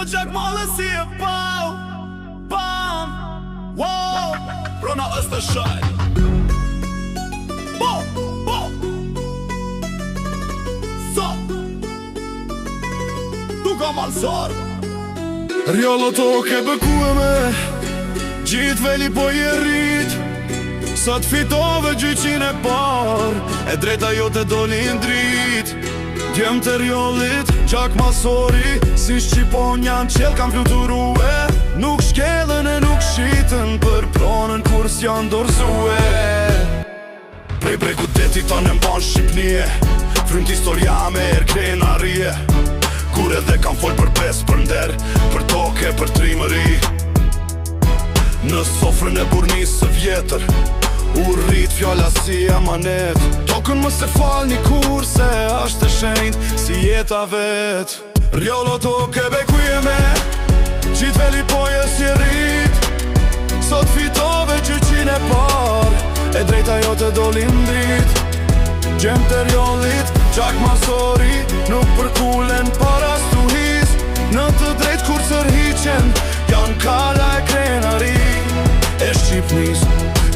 Jo gjak malë si e pau Bam Wow Brona është të shaj Bo Bo So Tu ka malësar Rjallo toke bëkue me Gjitë veli po je rrit Sa t'fitove gjyqin e par E drejta jo të dolin drit Djem të rjollit, gjak masori Si Shqiponjan qel kam fluturue Nuk shkelen e nuk shiten Për pronën kur s'jan dorzue Prej ku deti ta në mban Shqipnie Frymt historia me krenarije Kur edhe kam fol për pes, për nder Për toke, për trimëri Në sofrën e burnis së vjetër U rrit fjalla si amanet Tokën më se fal një kur Se ashtë e shenjt si jeta vet Rjallo toke bekuje me Qitë veli poje si rrit Sot fitove gjyqin e par E drejta jo të dolin drit Gjem të rjollit, gjak masori Nuk përkulen para stuhis Në të drejt kur sërhiqen Janë kala e krenari E Shqipnis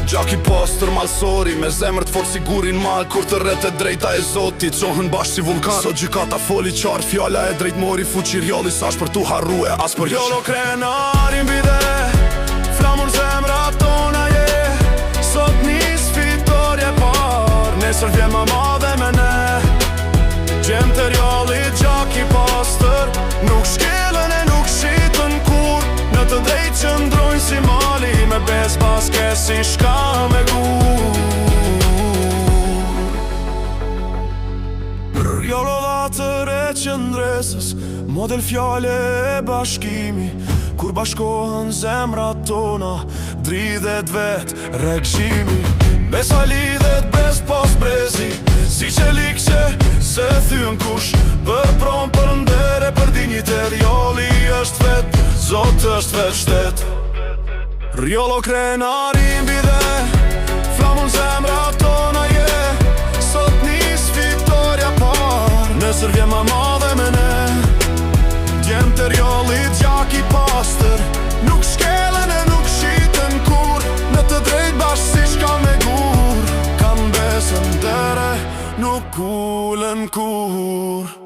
Gjak i postër malsori Me zemër të fort sigurin mal Kur të rrët e drejta e zotit Qohën bashkë si vulkan Sot gjykata foli qartë Fjalla e drejt mori fuqi rjalli Sash për tu harrue as për Rjallo krenarin bide Flamur zemra tona je Sot nis fitorje par Nesër vjen ma madhe me ne Gjem të rjallit gjak i postër Nuk shkelen e nuk shitën kur Në të drejt që ndrojnë si mali Me bez baske si shka me gur Rjallo latër e qëndresës Model fjale e bashkimi Kur bashkohen zemrat tona Dridhet vet regjimi Besa lidhet bez pos brezi Si që likqe se thyn kush Për prom për ndere për dignitet Rjalli është vet, zot është vet shtet Rjallo krenarin bide Flamun zemra tona je Sot nis fitorja par Nesër vjen ma madhe me ne Djem të rjallit gjak i pastër Nuk shkelen e nuk shiten kur Në të drejt bashkë si shka me gur Kam besën dere nuk kulen kur